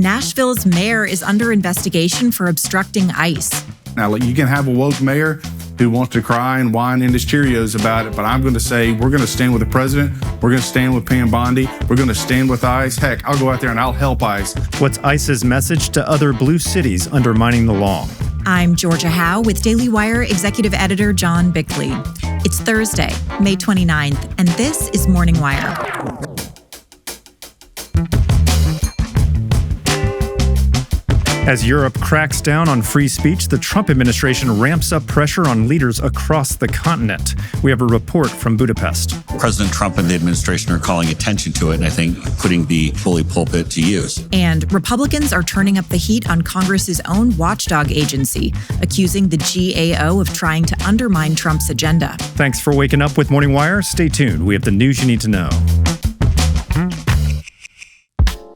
Nashville's mayor is under investigation for obstructing ICE. Now, you can have a woke mayor who wants to cry and whine in his Cheerios about it, but I'm going to say we're going to stand with the president. We're going to stand with Pam Bondi. We're going to stand with ICE. Heck, I'll go out there and I'll help ICE. What's ICE's message to other blue cities undermining the law? I'm Georgia Howe with Daily Wire Executive Editor John Bickley. It's Thursday, May 29th, and this is Morning Wire. As Europe cracks down on free speech, the Trump administration ramps up pressure on leaders across the continent. We have a report from Budapest. President Trump and the administration are calling attention to it, and I think putting the bully pulpit to use. And Republicans are turning up the heat on Congress's own watchdog agency, accusing the GAO of trying to undermine Trump's agenda. Thanks for waking up with Morning Wire. Stay tuned. We have the news you need to know.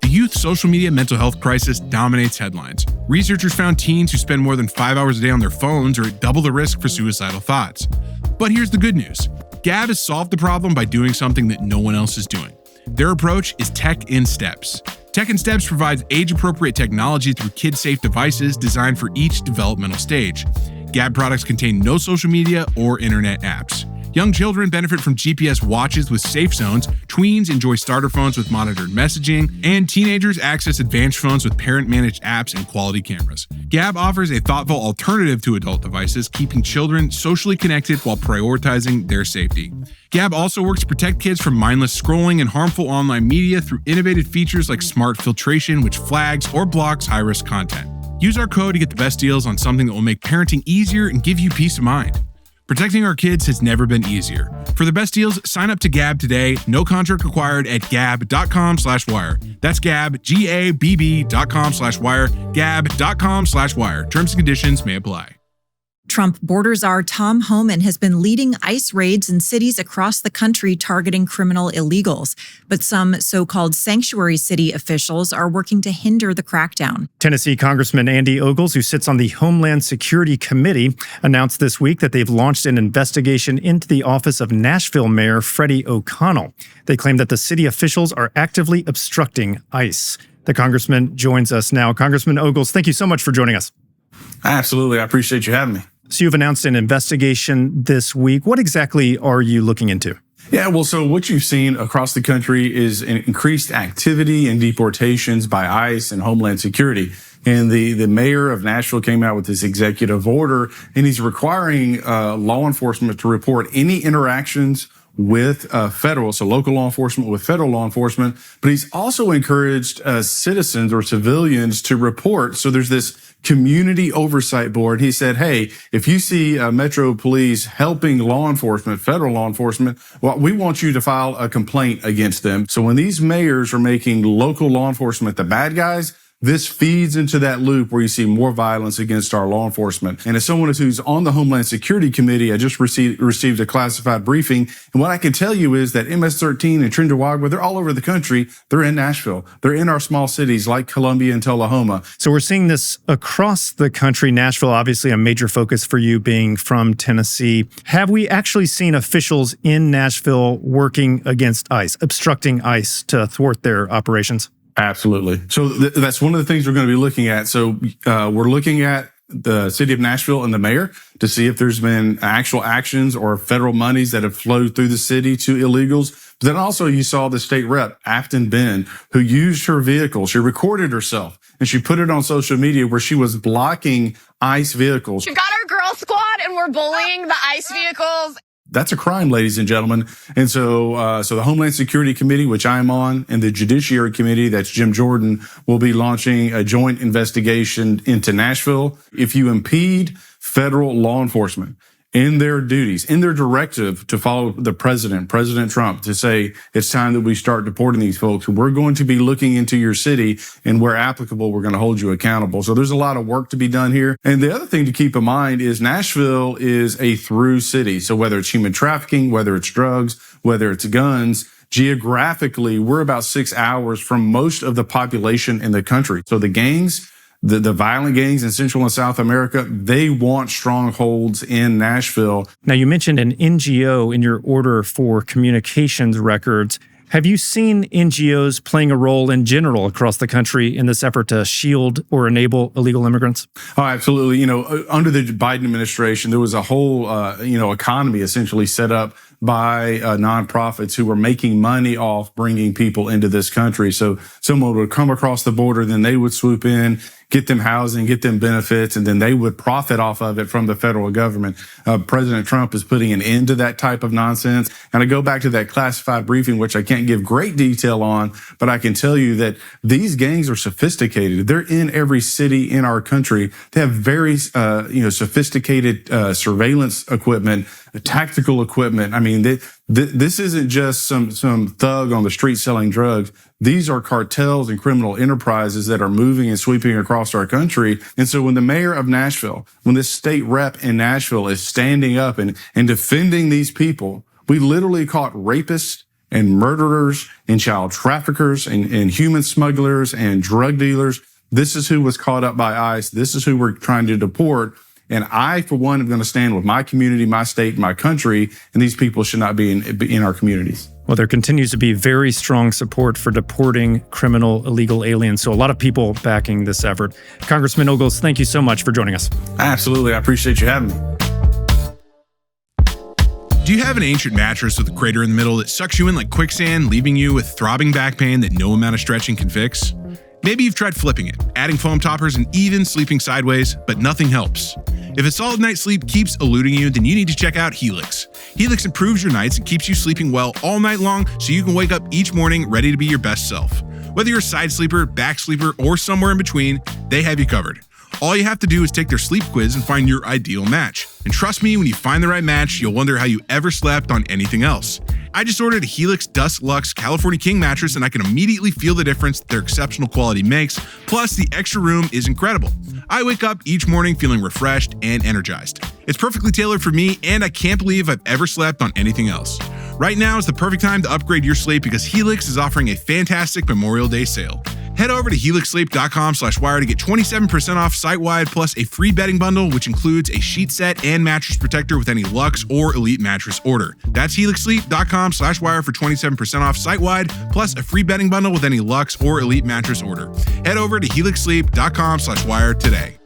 The youth social media mental health crisis dominates headlines. Researchers found teens who spend more than 5 hours a day on their phones are at double the risk for suicidal thoughts. But here's the good news. Gab has solved the problem by doing something that no one else is doing. Their approach is Tech in Steps. Tech in Steps provides age-appropriate technology through kid-safe devices designed for each developmental stage. Gab products contain no social media or internet apps. Young children benefit from GPS watches with safe zones, tweens enjoy starter phones with monitored messaging, and teenagers access advanced phones with parent-managed apps and quality cameras. Gab offers a thoughtful alternative to adult devices, keeping children socially connected while prioritizing their safety. Gab also works to protect kids from mindless scrolling and harmful online media through innovative features like smart filtration, which flags or blocks high-risk content. Use our code to get the best deals on something that will make parenting easier and give you peace of mind. Protecting our kids has never been easier. For the best deals, sign up to Gab today. No contract required at gab.com/wire. That's Gab, GABB.com/wire, gab.com/wire. Terms and conditions may apply. Trump border czar Tom Homan has been leading ICE raids in cities across the country targeting criminal illegals. But some so-called sanctuary city officials are working to hinder the crackdown. Tennessee Congressman Andy Ogles, who sits on the Homeland Security Committee, announced this week that they've launched an investigation into the office of Nashville Mayor Freddie O'Connell. They claim that the city officials are actively obstructing ICE. The congressman joins us now. Congressman Ogles, thank you so much for joining us. Absolutely. I appreciate you having me. So you've announced an investigation this week. What exactly are you looking into? Yeah, well, so what you've seen across the country is an increased activity and deportations by ICE and Homeland Security. And the mayor of Nashville came out with this executive order, and he's requiring law enforcement to report any interactions with federal, so local law enforcement with federal law enforcement. But he's also encouraged citizens or civilians to report. So there's this community oversight board. He said, hey, if you see Metro Police helping law enforcement, federal law enforcement, well, we want you to file a complaint against them. So when these mayors are making local law enforcement the bad guys, this feeds into that loop where you see more violence against our law enforcement. And as someone who's on the Homeland Security Committee, I just received a classified briefing. And what I can tell you is that MS-13 and Trinidad, they're all over the country. They're in Nashville. They're in our small cities like Columbia and Tullahoma. So we're seeing this across the country. Nashville, obviously a major focus for you being from Tennessee. Have we actually seen officials in Nashville working against ICE, obstructing ICE to thwart their operations? Absolutely. So that's one of the things we're going to be looking at. So we're looking at the city of Nashville and the mayor to see if there's been actual actions or federal monies that have flowed through the city to illegals. But then also you saw the state rep, Afton Ben, who used her vehicle. She recorded herself and she put it on social media where she was blocking ICE vehicles. We've got our girl squad and we're bullying the ICE vehicles. That's a crime, ladies and gentlemen. And so the Homeland Security Committee, which I'm on, and the Judiciary Committee, that's Jim Jordan, will be launching a joint investigation into Nashville. If you impede federal law enforcement in their duties, in their directive to follow the President Trump, to say it's time that we start deporting these folks, we're going to be looking into your city, and where applicable, we're going to hold you accountable. So there's a lot of work to be done here. And the other thing to keep in mind is Nashville is a through city. So whether it's human trafficking, whether it's drugs, whether it's guns, geographically, we're about 6 hours from most of the population in the country. So the gangs, the violent gangs in Central and South America, they want strongholds in Nashville. Now, you mentioned an NGO in your order for communications records. Have you seen NGOs playing a role in general across the country in this effort to shield or enable illegal immigrants? Oh, absolutely. Under the Biden administration, there was a whole, economy essentially set up by nonprofits who were making money off bringing people into this country. So someone would come across the border, then they would swoop in, get them housing, get them benefits, and then they would profit off of it from the federal government. President Trump is putting an end to that type of nonsense. And I go back to that classified briefing, which I can't give great detail on, but I can tell you that these gangs are sophisticated. They're in every city in our country. They have very, sophisticated surveillance equipment, tactical equipment. I mean, this isn't just some thug on the street selling drugs. These are cartels and criminal enterprises that are moving and sweeping across our country. And so when the mayor of Nashville, when this state rep in Nashville is standing up and defending these people, we literally caught rapists and murderers and child traffickers and human smugglers and drug dealers. This is who was caught up by ICE. This is who we're trying to deport. And I, for one, am going to stand with my community, my state, my country, and these people should not be in our communities. Well, there continues to be very strong support for deporting criminal illegal aliens. So a lot of people backing this effort. Congressman Ogles, thank you so much for joining us. Absolutely. I appreciate you having me. Do you have an ancient mattress with a crater in the middle that sucks you in like quicksand, leaving you with throbbing back pain that no amount of stretching can fix? Maybe you've tried flipping it, adding foam toppers, and even sleeping sideways, but nothing helps. If a solid night's sleep keeps eluding you, then you need to check out Helix. Helix improves your nights and keeps you sleeping well all night long so you can wake up each morning ready to be your best self. Whether you're a side sleeper, back sleeper, or somewhere in between, they have you covered. All you have to do is take their sleep quiz and find your ideal match. And trust me, when you find the right match, you'll wonder how you ever slept on anything else. I just ordered a Helix Dust Luxe California King mattress and I can immediately feel the difference their exceptional quality makes. Plus, the extra room is incredible. I wake up each morning feeling refreshed and energized. It's perfectly tailored for me and I can't believe I've ever slept on anything else. Right now is the perfect time to upgrade your sleep because Helix is offering a fantastic Memorial Day sale. Head over to helixsleep.com/wire to get 27% off site-wide plus a free bedding bundle, which includes a sheet set and mattress protector with any Luxe or Elite mattress order. That's helixsleep.com/wire for 27% off site-wide plus a free bedding bundle with any Luxe or Elite mattress order. Head over to helixsleep.com/wire today.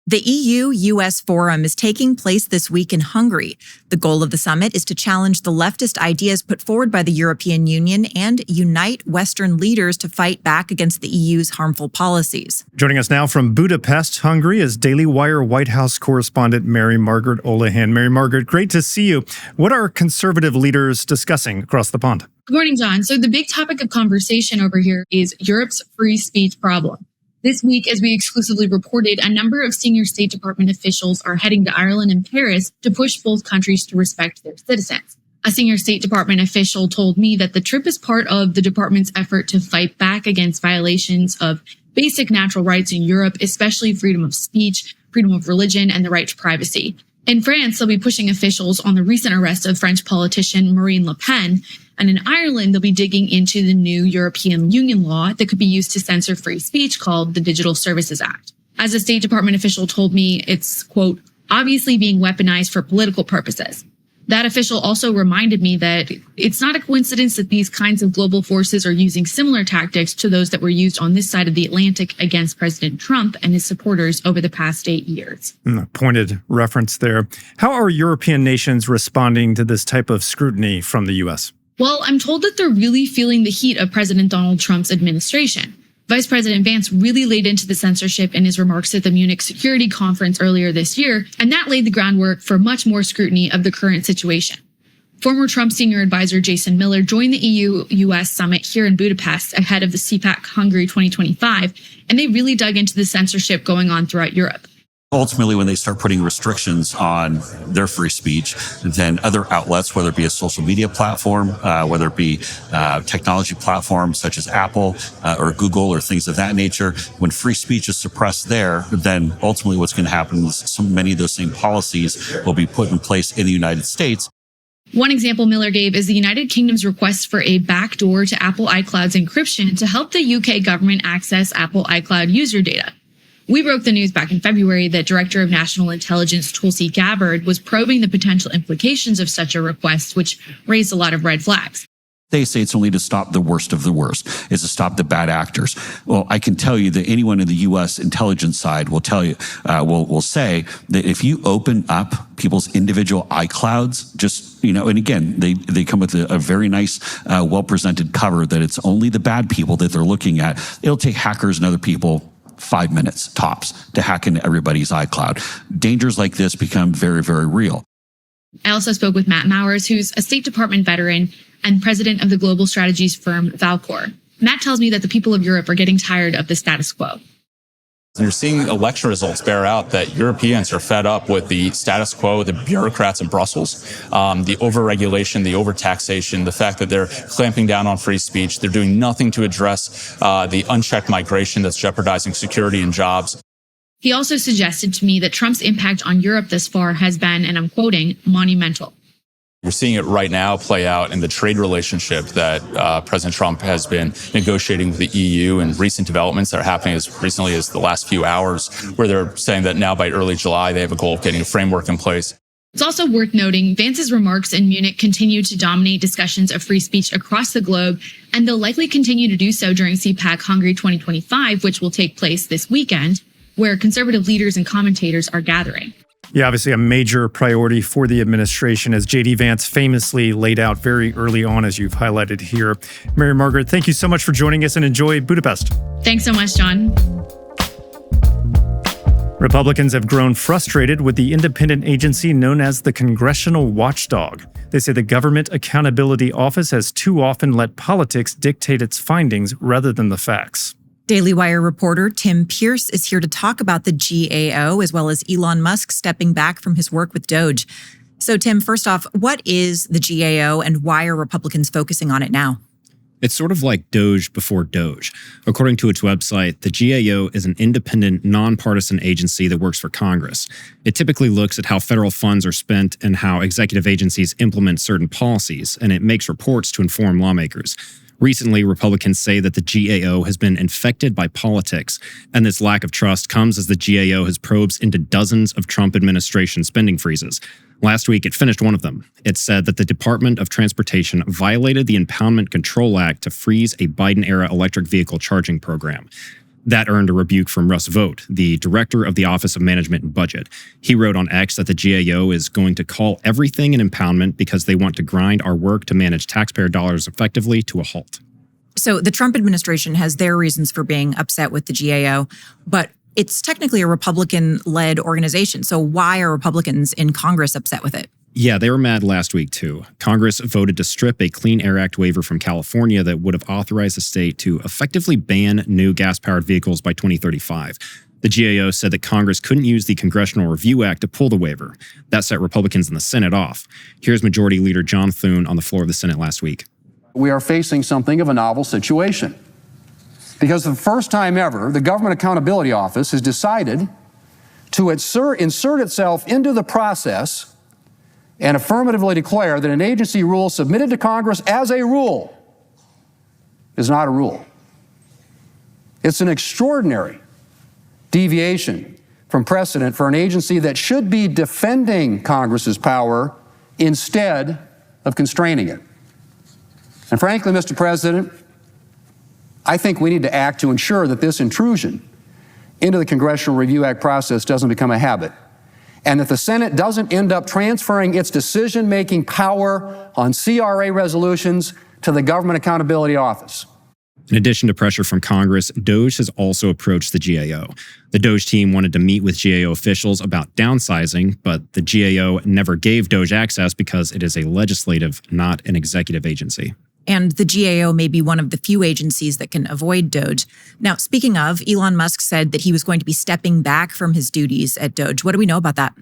The EU-US Forum is taking place this week in Hungary. The goal of the summit is to challenge the leftist ideas put forward by the European Union and unite Western leaders to fight back against the EU's harmful policies. Joining us now from Budapest, Hungary, is Daily Wire White House correspondent Mary Margaret Olahan. Mary Margaret, great to see you. What are conservative leaders discussing across the pond? Good morning, John. So the big topic of conversation over here is Europe's free speech problem. This week, as we exclusively reported, a number of senior State Department officials are heading to Ireland and Paris to push both countries to respect their citizens. A senior State Department official told me that the trip is part of the department's effort to fight back against violations of basic natural rights in Europe, especially freedom of speech, freedom of religion, and the right to privacy. In France, they'll be pushing officials on the recent arrest of French politician Marine Le Pen. And in Ireland, they'll be digging into the new European Union law that could be used to censor free speech called the Digital Services Act. As a State Department official told me, it's, quote, obviously being weaponized for political purposes. That official also reminded me that it's not a coincidence that these kinds of global forces are using similar tactics to those that were used on this side of the Atlantic against President Trump and his supporters over the past 8 years. Pointed reference there. How are European nations responding to this type of scrutiny from the U.S.? Well, I'm told that they're really feeling the heat of President Donald Trump's administration. Vice President Vance really laid into the censorship in his remarks at the Munich Security Conference earlier this year, and that laid the groundwork for much more scrutiny of the current situation. Former Trump senior advisor Jason Miller joined the EU-US summit here in Budapest ahead of the CPAC Hungary 2025, and they really dug into the censorship going on throughout Europe. Ultimately, when they start putting restrictions on their free speech, then other outlets, whether it be a social media platform, whether it be technology platforms such as Apple or Google or things of that nature, when free speech is suppressed there, then ultimately what's going to happen is so many of those same policies will be put in place in the United States. One example Miller gave is the United Kingdom's request for a backdoor to Apple iCloud's encryption to help the UK government access Apple iCloud user data. We broke the news back in February that Director of National Intelligence Tulsi Gabbard was probing the potential implications of such a request, which raised a lot of red flags. They say it's only to stop the worst of the worst, is to stop the bad actors. Well, I can tell you that anyone in the U.S. intelligence side will tell you, will say that if you open up people's individual iClouds, just, and again, they come with a very nice, well-presented cover that it's only the bad people that they're looking at. It'll take hackers and other people 5 minutes tops to hack into everybody's iCloud. Dangers like this become very, very real. I also spoke with Matt Mowers, who's a State Department veteran and president of the global strategies firm Valcor. Matt tells me that the people of Europe are getting tired of the status quo. You're seeing election results bear out that Europeans are fed up with the status quo, the bureaucrats in Brussels, the overregulation, the overtaxation, the fact that they're clamping down on free speech. They're doing nothing to address the unchecked migration that's jeopardizing security and jobs. He also suggested to me that Trump's impact on Europe this far has been, and I'm quoting, monumental. We're seeing it right now play out in the trade relationship that President Trump has been negotiating with the EU, and recent developments that are happening as recently as the last few hours, where they're saying that now by early July, they have a goal of getting a framework in place. It's also worth noting Vance's remarks in Munich continue to dominate discussions of free speech across the globe, and they'll likely continue to do so during CPAC Hungary 2025, which will take place this weekend, where conservative leaders and commentators are gathering. Yeah, obviously a major priority for the administration, as J.D. Vance famously laid out very early on, as you've highlighted here. Mary Margaret, thank you so much for joining us, and enjoy Budapest. Thanks so much, John. Republicans have grown frustrated with the independent agency known as the Congressional Watchdog. They say the Government Accountability Office has too often let politics dictate its findings rather than the facts. Daily Wire reporter Tim Pierce is here to talk about the GAO, as well as Elon Musk stepping back from his work with DOGE. So, Tim, first off, what is the GAO and why are Republicans focusing on it now? It's sort of like DOGE before DOGE. According to its website, the GAO is an independent, nonpartisan agency that works for Congress. It typically looks at how federal funds are spent and how executive agencies implement certain policies, and it makes reports to inform lawmakers. Recently, Republicans say that the GAO has been infected by politics, and this lack of trust comes as the GAO has probes into dozens of Trump administration spending freezes. Last week, it finished one of them. It said that the Department of Transportation violated the Impoundment Control Act to freeze a Biden-era electric vehicle charging program. That earned a rebuke from Russ Vought, the director of the Office of Management and Budget. He wrote on X that the GAO is going to call everything an impoundment because they want to grind our work to manage taxpayer dollars effectively to a halt. So the Trump administration has their reasons for being upset with the GAO, but it's technically a Republican-led organization. So why are Republicans in Congress upset with it? Yeah, they were mad last week, too. Congress voted to strip a Clean Air Act waiver from California that would have authorized the state to effectively ban new gas-powered vehicles by 2035. The GAO said that Congress couldn't use the Congressional Review Act to pull the waiver. That set Republicans in the Senate off. Here's Majority Leader John Thune on the floor of the Senate last week. We are facing something of a novel situation. Because for the first time ever, the Government Accountability Office has decided to insert itself into the process and affirmatively declare that an agency rule submitted to Congress as a rule is not a rule. It's an extraordinary deviation from precedent for an agency that should be defending Congress's power instead of constraining it. And frankly, Mr. President, I think we need to act to ensure that this intrusion into the Congressional Review Act process doesn't become a habit, and that the Senate doesn't end up transferring its decision-making power on CRA resolutions to the Government Accountability Office. In addition to pressure from Congress, DOGE has also approached the GAO. The DOGE team wanted to meet with GAO officials about downsizing, but the GAO never gave DOGE access because it is a legislative, not an executive agency. And the GAO may be one of the few agencies that can avoid DOGE. Now, speaking of, Elon Musk said that he was going to be stepping back from his duties at DOGE. What do we know about that?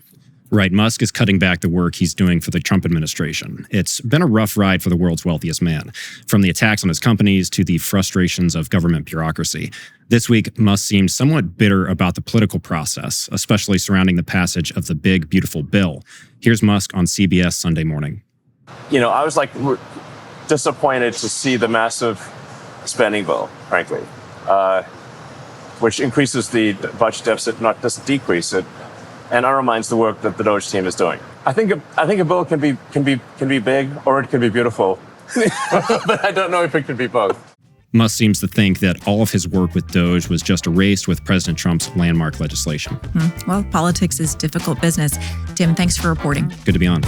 Right, Musk is cutting back the work he's doing for the Trump administration. It's been a rough ride for the world's wealthiest man, from the attacks on his companies to the frustrations of government bureaucracy. This week, Musk seemed somewhat bitter about the political process, especially surrounding the passage of the big, beautiful bill. Here's Musk on CBS Sunday morning. I was disappointed to see the massive spending bill, frankly, which increases the budget deficit, not just decrease it, and undermines the work that the DOGE team is doing. I think a bill can be big or it can be beautiful. But I don't know if it could be both. Musk seems to think that all of his work with DOGE was just erased with President Trump's landmark legislation. Well, politics is difficult business. Tim, thanks for reporting. Good to be on.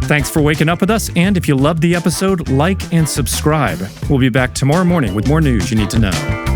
Thanks for waking up with us. And if you loved the episode, like and subscribe. We'll be back tomorrow morning with more news you need to know.